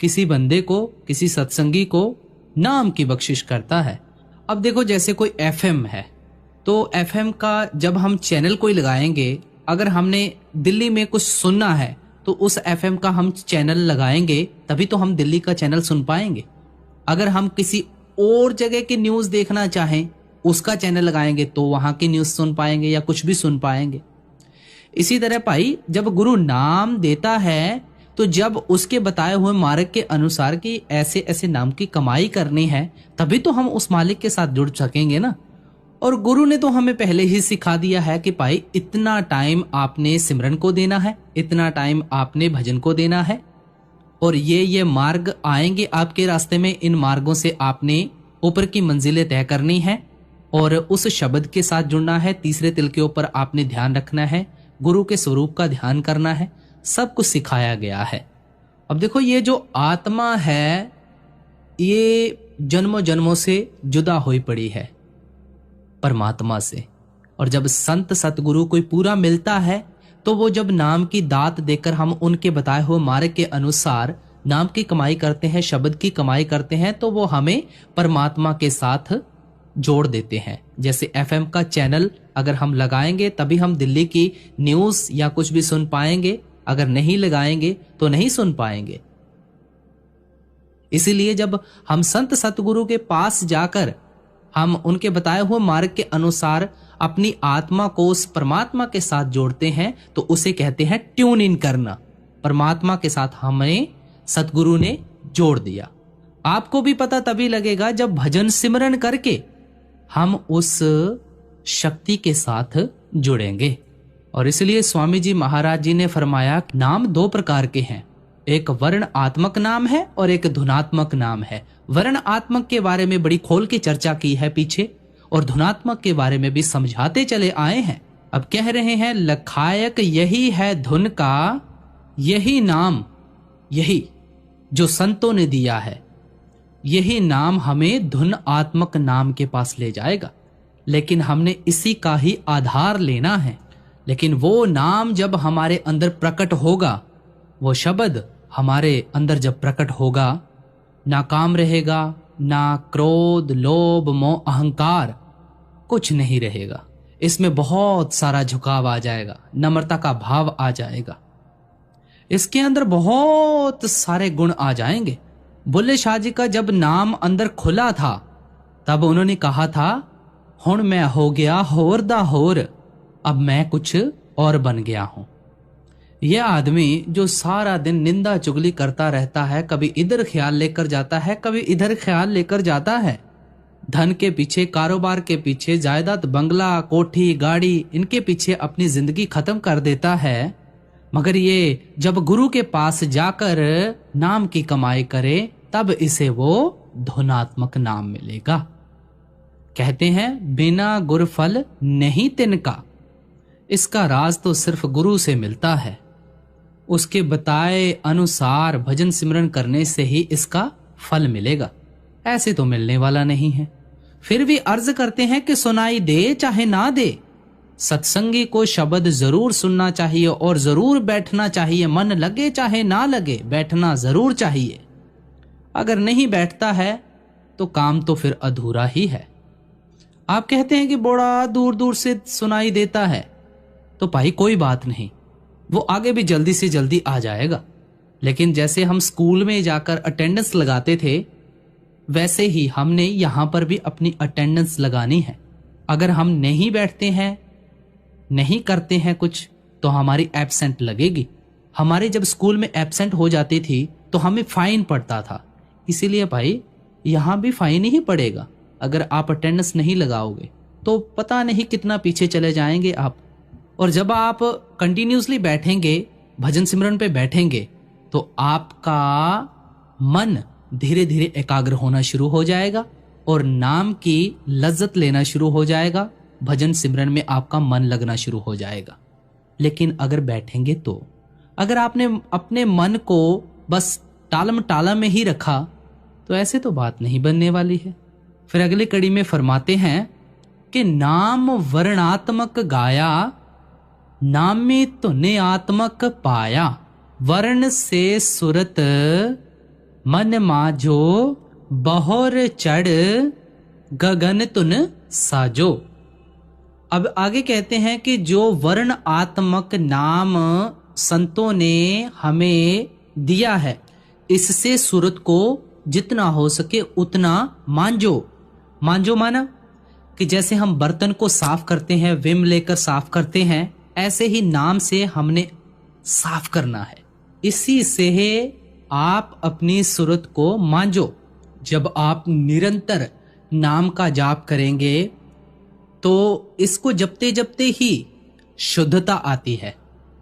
किसी बंदे को, किसी सत्संगी को नाम की बख्शिश करता है। अब देखो जैसे कोई एफएम है, तो एफएम का जब हम चैनल कोई लगाएंगे, अगर हमने दिल्ली में कुछ सुनना है तो उस एफएम का हम चैनल लगाएंगे, तभी तो हम दिल्ली का चैनल सुन पाएंगे। अगर हम किसी और जगह की न्यूज देखना चाहें, उसका चैनल लगाएंगे तो वहां की न्यूज सुन पाएंगे या कुछ भी सुन पाएंगे। इसी तरह भाई जब गुरु नाम देता है, तो जब उसके बताए हुए मार्ग के अनुसार कि ऐसे ऐसे नाम की कमाई करनी है, तभी तो हम उस मालिक के साथ जुड़ सकेंगे ना। और गुरु ने तो हमें पहले ही सिखा दिया है कि भाई इतना टाइम आपने सिमरन को देना है, इतना टाइम आपने भजन को देना है, और ये मार्ग आएंगे आपके रास्ते में। इन मार्गों से आपने ऊपर की मंजिलें तय करनी है और उस शब्द के साथ जुड़ना है। तीसरे तिल के ऊपर आपने ध्यान रखना है, गुरु के स्वरूप का ध्यान करना है, सब कुछ सिखाया गया है। अब देखो ये जो आत्मा है, ये जन्मों जन्मों से जुदा हुई पड़ी है परमात्मा से, और जब संत सतगुरु कोई पूरा मिलता है, तो वो जब नाम की दात देकर हम उनके बताए हुए मार्ग के अनुसार नाम की कमाई करते हैं, शब्द की कमाई करते हैं, तो वो हमें परमात्मा के साथ जोड़ देते हैं। जैसे एफएम का चैनल अगर हम लगाएंगे तभी हम दिल्ली की न्यूज या कुछ भी सुन पाएंगे, अगर नहीं लगाएंगे तो नहीं सुन पाएंगे। इसीलिए जब हम संत सतगुरु के पास जाकर हम उनके बताए हुए मार्ग के अनुसार अपनी आत्मा को उस परमात्मा के साथ जोड़ते हैं, तो उसे कहते हैं ट्यून इन करना। परमात्मा के साथ हमें सतगुरु ने जोड़ दिया। आपको भी पता तभी लगेगा जब भजन सिमरन करके हम उस शक्ति के साथ जुड़ेंगे। और इसलिए स्वामी जी महाराज जी ने फरमाया, नाम दो प्रकार के हैं, एक वर्ण आत्मक नाम है और एक धुनात्मक नाम है। वर्ण आत्मक के बारे में बड़ी खोल के चर्चा की है पीछे, और धुनात्मक के बारे में भी समझाते चले आए हैं। अब कह रहे हैं लखायक यही है धुन का, यही नाम, यही जो संतों ने दिया है, यही नाम हमें धुन आत्मक नाम के पास ले जाएगा। लेकिन हमने इसी का ही आधार लेना है। लेकिन वो नाम जब हमारे अंदर प्रकट होगा, वो शब्द हमारे अंदर जब प्रकट होगा, ना काम रहेगा, ना क्रोध, लोभ, मोह, अहंकार, कुछ नहीं रहेगा। इसमें बहुत सारा झुकाव आ जाएगा, नम्रता का भाव आ जाएगा, इसके अंदर बहुत सारे गुण आ जाएंगे। बुल्ले शाह जी का जब नाम अंदर खुला था तब उन्होंने कहा था, हुण मैं हो गया होर दा होर, अब मैं कुछ और बन गया हूं। यह आदमी जो सारा दिन निंदा चुगली करता रहता है, कभी इधर ख्याल लेकर जाता है, कभी इधर ख्याल लेकर जाता है, धन के पीछे, कारोबार के पीछे, जायदाद, बंगला, कोठी, गाड़ी, इनके पीछे अपनी जिंदगी खत्म कर देता है। मगर ये जब गुरु के पास जाकर नाम की कमाई करे तब इसे वो धुनात्मक नाम मिलेगा। कहते हैं बिना गुर फल नहीं तिनका। इसका राज तो सिर्फ गुरु से मिलता है। उसके बताए अनुसार भजन सिमरन करने से ही इसका फल मिलेगा, ऐसे तो मिलने वाला नहीं है। फिर भी अर्ज करते हैं कि सुनाई दे चाहे ना दे, सत्संगी को शब्द जरूर सुनना चाहिए और जरूर बैठना चाहिए। मन लगे चाहे ना लगे, बैठना जरूर चाहिए। अगर नहीं बैठता है तो काम तो फिर अधूरा ही है। आप कहते हैं कि बड़ा दूर दूर से सुनाई देता है, तो भाई कोई बात नहीं, वो आगे भी जल्दी से जल्दी आ जाएगा। लेकिन जैसे हम स्कूल में जाकर अटेंडेंस लगाते थे, वैसे ही हमने यहां पर भी अपनी अटेंडेंस लगानी है। अगर हम नहीं बैठते हैं, नहीं करते हैं कुछ, तो हमारी एब्सेंट लगेगी। हमारे जब स्कूल में एब्सेंट हो जाती थी तो हमें फाइन पड़ता था। इसीलिए भाई यहां भी फाइन ही पड़ेगा। अगर आप अटेंडेंस नहीं लगाओगे तो पता नहीं कितना पीछे चले जाएंगे आप। और जब आप कंटिन्यूसली बैठेंगे, भजन सिमरन पे बैठेंगे, तो आपका मन धीरे धीरे एकाग्र होना शुरू हो जाएगा और नाम की लज्जत लेना शुरू हो जाएगा। भजन सिमरन में आपका मन लगना शुरू हो जाएगा। लेकिन अगर बैठेंगे तो, अगर आपने अपने मन को बस टालम टाला में ही रखा, तो ऐसे तो बात नहीं बनने वाली है। फिर अगली कड़ी में फरमाते हैं कि नाम वर्णात्मक गाया, नामे तुने आत्मक पाया, वर्ण से सुरत मन माजो, बहोर चढ़ गगन तुन साजो। अब आगे कहते हैं कि जो वर्ण आत्मक नाम संतों ने हमें दिया है, इससे सुरत को जितना हो सके उतना मांजो। मांजो माना कि जैसे हम बर्तन को साफ करते हैं, विम लेकर साफ करते हैं, ऐसे ही नाम से हमने साफ करना है। इसी से आप अपनी सुरत को मांजो। जब आप निरंतर नाम का जाप करेंगे तो इसको जपते जपते ही शुद्धता आती है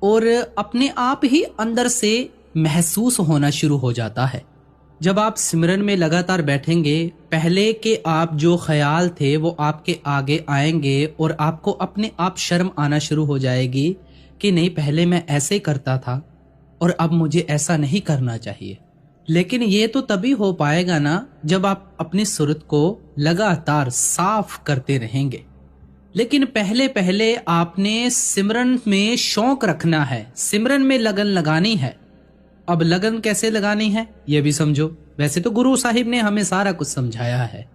और अपने आप ही अंदर से महसूस होना शुरू हो जाता है। जब आप सिमरन में लगातार बैठेंगे, पहले के आप जो ख्याल थे वो आपके आगे आएंगे और आपको अपने आप शर्म आना शुरू हो जाएगी कि नहीं, पहले मैं ऐसे करता था और अब मुझे ऐसा नहीं करना चाहिए। लेकिन ये तो तभी हो पाएगा ना जब आप अपनी सुरत को लगातार साफ करते रहेंगे। लेकिन पहले पहले आपने सिमरन में शौक रखना है, सिमरन में लगन लगानी है। अब लगन कैसे लगानी है यह भी समझो। वैसे तो गुरु साहिब ने हमें सारा कुछ समझाया है।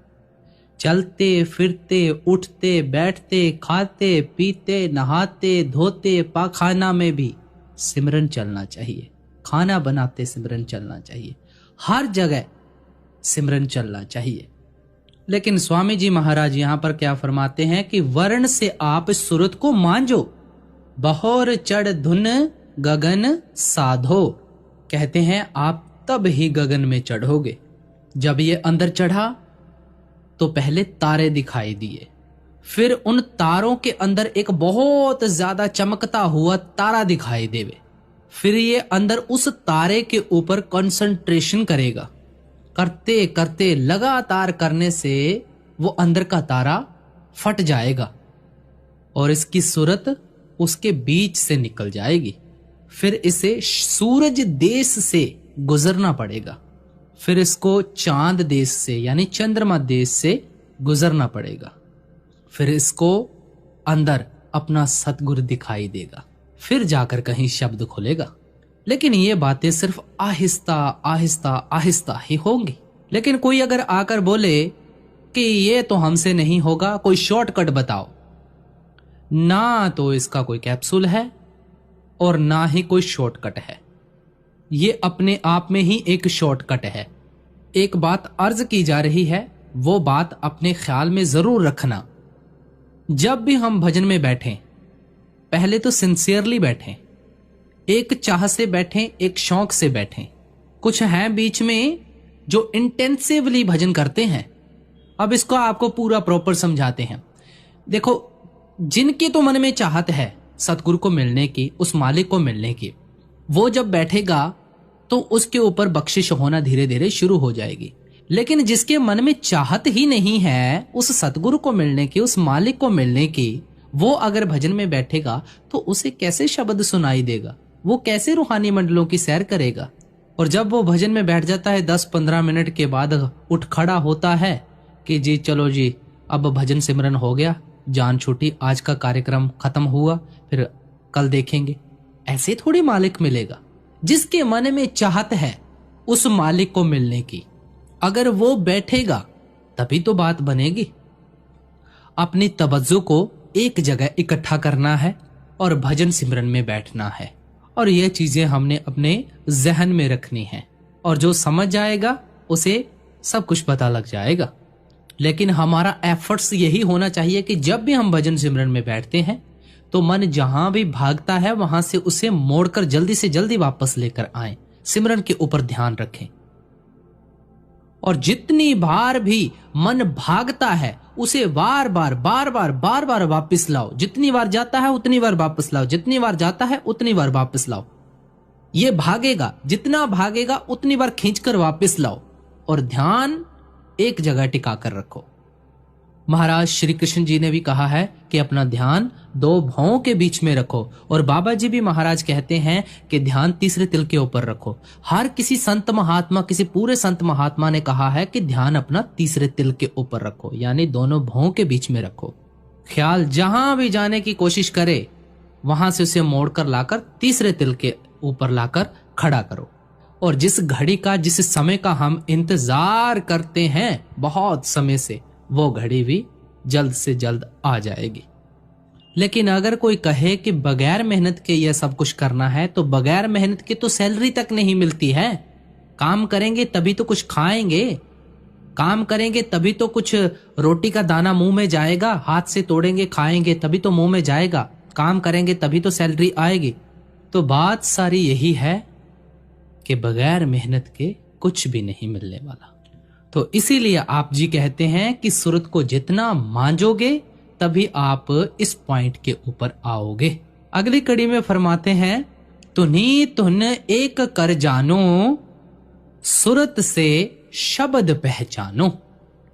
चलते फिरते, उठते बैठते, खाते पीते, नहाते धोते, पाखाना में भी सिमरन चलना चाहिए। खाना बनाते सिमरन चलना चाहिए। हर जगह सिमरन चलना चाहिए। लेकिन स्वामी जी महाराज यहां पर क्या फरमाते हैं कि वर्ण से आप सुरत को मांजो, बहोर चढ़ धुन गगन साधो। कहते हैं आप तब ही गगन में चढ़ोगे। जब ये अंदर चढ़ा तो पहले तारे दिखाई दिए, फिर उन तारों के अंदर एक बहुत ज्यादा चमकता हुआ तारा दिखाई देवे। फिर ये अंदर उस तारे के ऊपर कंसंट्रेशन करेगा। करते करते लगातार करने से वो अंदर का तारा फट जाएगा और इसकी सूरत उसके बीच से निकल जाएगी। फिर इसे सूरज देश से गुजरना पड़ेगा, फिर इसको चांद देश से यानी चंद्रमा देश से गुजरना पड़ेगा, फिर इसको अंदर अपना सतगुरु दिखाई देगा, फिर जाकर कहीं शब्द खुलेगा। लेकिन ये बातें सिर्फ आहिस्ता आहिस्ता आहिस्ता ही होंगी। लेकिन कोई अगर आकर बोले कि ये तो हमसे नहीं होगा, कोई शॉर्टकट बताओ, ना तो इसका कोई कैप्सूल है और ना ही कोई शॉर्टकट है। ये अपने आप में ही एक शॉर्टकट है। एक बात अर्ज की जा रही है, वो बात अपने ख्याल में जरूर रखना। जब भी हम भजन में बैठें, पहले तो सिंसियरली बैठें, एक चाह से बैठें, एक शौक से बैठें। कुछ हैं बीच में जो इंटेंसिवली भजन करते हैं। अब इसको आपको पूरा प्रॉपर समझाते हैं। देखो, जिनके तो मन में चाहत है सतगुरु को मिलने की, उस मालिक को मिलने की, वो जब बैठेगा तो उसके ऊपर बख्शिश होना धीरे धीरे शुरू हो जाएगी। लेकिन जिसके मन में चाहत ही नहीं है उस सतगुरु को मिलने की, उस मालिक को मिलने की, वो अगर भजन में बैठेगा तो उसे कैसे शब्द सुनाई देगा, वो कैसे रूहानी मंडलों की सैर करेगा। और जब वो भजन में बैठ जाता है 10-15 मिनट के बाद उठ खड़ा होता है कि जी चलो जी अब भजन सिमरन हो गया, जान छूटी, आज का कार्यक्रम खत्म हुआ, फिर कल देखेंगे, ऐसे थोड़ी मालिक मिलेगा। जिसके मन में चाहत है उस मालिक को मिलने की, अगर वो बैठेगा तभी तो बात बनेगी। अपनी तवज्जो को एक जगह इकट्ठा करना है और भजन सिमरन में बैठना है, और ये चीजें हमने अपने जहन में रखनी है, और जो समझ जाएगा उसे सब कुछ पता लग जाएगा। लेकिन हमारा एफर्ट्स यही होना चाहिए कि जब भी हम भजन सिमरन में बैठते हैं तो मन जहां भी भागता है वहां से उसे मोड़कर जल्दी से जल्दी वापस लेकर आए, सिमरन के ऊपर ध्यान रखें। और जितनी बार भी मन भागता है उसे बार बार वापस लाओ। जितनी बार जाता है उतनी बार वापस लाओ, जितनी बार जाता है उतनी बार वापस लाओ। ये भागेगा, जितना भागेगा उतनी बार खींचकर वापस लाओ और ध्यान एक जगह टिका कर रखो। महाराज श्री कृष्ण जी ने भी कहा है कि अपना ध्यान दो भौं के बीच में रखो, और बाबा जी भी महाराज कहते हैं कि ध्यान तीसरे तिल के ऊपर रखो। हर किसी संत महात्मा, किसी पूरे संत महात्मा ने कहा है कि ध्यान अपना तीसरे तिल के ऊपर रखो, यानी दोनों भौं के बीच में रखो। ख्याल जहां भी जाने की कोशिश करे वहां से उसे मोड़कर लाकर तीसरे तिल के ऊपर लाकर खड़ा करो। और जिस घड़ी का, जिस समय का हम इंतजार करते हैं बहुत समय से, वो घड़ी भी जल्द से जल्द आ जाएगी। लेकिन अगर कोई कहे कि बगैर मेहनत के यह सब कुछ करना है, तो बगैर मेहनत के तो सैलरी तक नहीं मिलती है। काम करेंगे तभी तो कुछ खाएंगे, काम करेंगे तभी तो कुछ रोटी का दाना मुंह में जाएगा, हाथ से तोड़ेंगे खाएंगे तभी तो मुंह में जाएगा, काम करेंगे तभी तो सैलरी आएगी। तो बात सारी यही है कि बगैर मेहनत के कुछ भी नहीं मिलने वाला। तो इसीलिए आप जी कहते हैं कि सूरत को जितना मांजोगे तभी आप इस पॉइंट के ऊपर आओगे। अगली कड़ी में फरमाते हैं, तुनी तुन एक कर जानो, सूरत से शब्द पहचानो।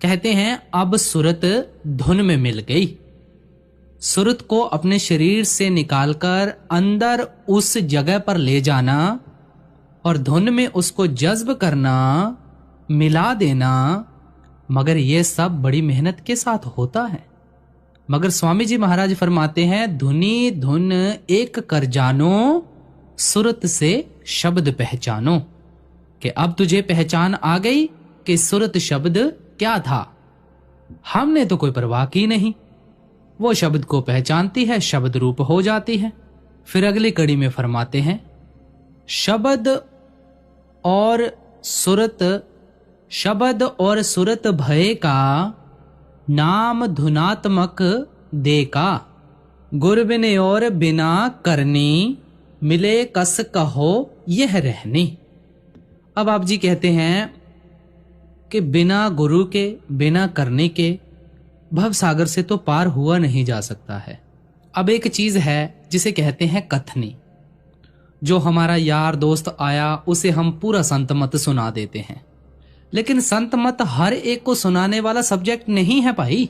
कहते हैं अब सूरत धुन में मिल गई। सूरत को अपने शरीर से निकालकर अंदर उस जगह पर ले जाना और धुन में उसको जज्ब करना, मिला देना, मगर यह सब बड़ी मेहनत के साथ होता है। मगर स्वामी जी महाराज फरमाते हैं, धुनी धुन एक कर जानो, सूरत से शब्द पहचानो। कि अब तुझे पहचान आ गई कि सूरत शब्द क्या था। हमने तो कोई परवाह की नहीं, वो शब्द को पहचानती है, शब्द रूप हो जाती है। फिर अगली कड़ी में फरमाते हैं, शब्द और सुरत भय का, नाम धुनात्मक दे का, गुर बिन और बिना करनी, मिले कस कहो यह रहनी। अब आप जी कहते हैं कि बिना गुरु के, बिना करने के भव सागर से तो पार हुआ नहीं जा सकता है। अब एक चीज है जिसे कहते हैं कथनी। जो हमारा यार दोस्त आया उसे हम पूरा संत मत सुना देते हैं, लेकिन संत मत हर एक को सुनाने वाला सब्जेक्ट नहीं है भाई।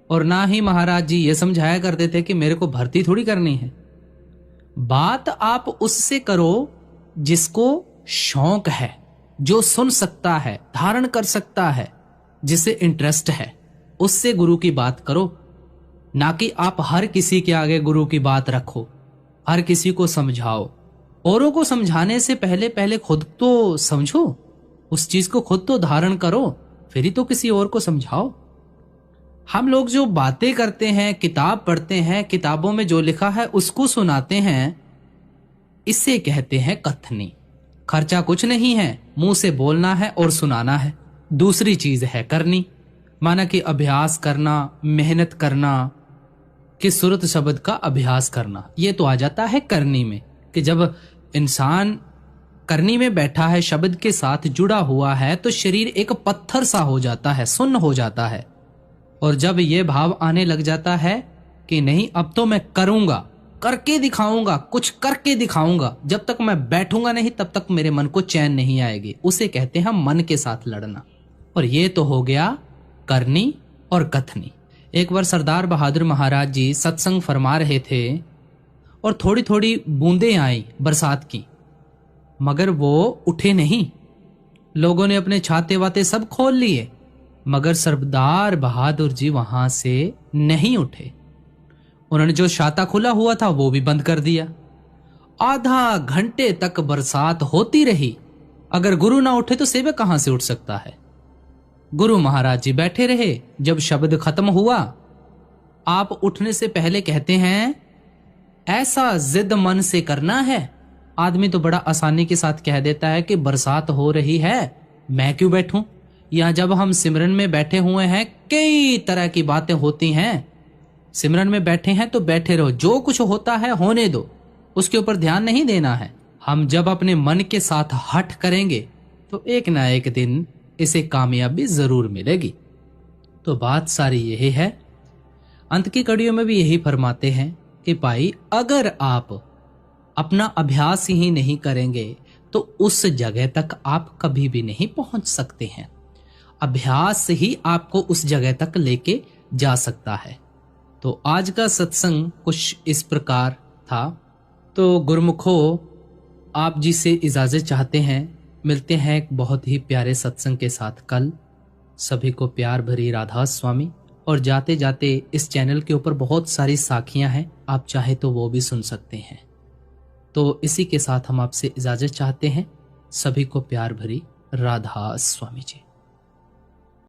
और ना ही महाराज जी ये समझाया करते थे कि मेरे को भर्ती थोड़ी करनी है। बात आप उससे करो जिसको शौक है, जो सुन सकता है, धारण कर सकता है, जिसे इंटरेस्ट है, उससे गुरु की बात करो। ना कि आप हर किसी के आगे गुरु की बात रखो, हर किसी को समझाओ। औरों को समझाने से पहले पहले खुद तो समझो, उस चीज को खुद तो धारण करो, फिर ही तो किसी और को समझाओ। हम लोग जो बातें करते हैं, किताब पढ़ते हैं, किताबों में जो लिखा है उसको सुनाते हैं, इसे कहते हैं कथनी। खर्चा कुछ नहीं है, मुंह से बोलना है और सुनाना है। दूसरी चीज है करनी, माना कि अभ्यास करना, मेहनत करना, कि सुरत शब्द का अभ्यास करना। ये तो आ जाता है करनी में, कि जब इंसान करनी में बैठा है, शब्द के साथ जुड़ा हुआ है, तो शरीर एक पत्थर सा हो जाता है, सुन्न हो जाता है। और जब ये भाव आने लग जाता है कि नहीं अब तो मैं करूंगा, करके दिखाऊंगा, कुछ करके दिखाऊंगा, जब तक मैं बैठूंगा नहीं तब तक मेरे मन को चैन नहीं आएगी, उसे कहते हैं मन के साथ लड़ना। और ये तो हो गया करनी और कथनी। एक बार सरदार बहादुर महाराज जी सत्संग फरमा रहे थे और थोड़ी थोड़ी बूंदें आई बरसात की, मगर वो उठे नहीं। लोगों ने अपने छाते वाते सब खोल लिए, मगर सरदार बहादुर जी वहां से नहीं उठे। उन्होंने जो छाता खुला हुआ था वो भी बंद कर दिया। आधा घंटे तक बरसात होती रही। अगर गुरु ना उठे तो सेवक कहां से उठ सकता है। गुरु महाराज जी बैठे रहे। जब शब्द खत्म हुआ, आप उठने से पहले कहते हैं ऐसा जिद मन से करना है। आदमी तो बड़ा आसानी के साथ कह देता है कि बरसात हो रही है, मैं क्यों बैठूं। या जब हम सिमरन में बैठे हुए हैं, कई तरह की बातें होती हैं। सिमरन में बैठे हैं तो बैठे रहो, जो कुछ होता है होने दो, उसके ऊपर ध्यान नहीं देना है। हम जब अपने मन के साथ हठ करेंगे तो एक ना एक दिन इसे कामयाबी जरूर मिलेगी। तो बात सारी यही है। अंत की कड़ियों में भी यही फरमाते हैं कि भाई अगर आप अपना अभ्यास ही नहीं करेंगे तो उस जगह तक आप कभी भी नहीं पहुंच सकते हैं। अभ्यास ही आपको उस जगह तक लेके जा सकता है। तो आज का सत्संग कुछ इस प्रकार था। तो गुरुमुखो, आप जी से इजाजत चाहते हैं। मिलते हैं एक बहुत ही प्यारे सत्संग के साथ कल। सभी को प्यार भरी राधा स्वामी। और जाते जाते इस चैनल के ऊपर बहुत सारी साखियां हैं, आप चाहे तो वो भी सुन सकते हैं। तो इसी के साथ हम आपसे इजाजत चाहते हैं। सभी को प्यार भरी राधा स्वामी जी।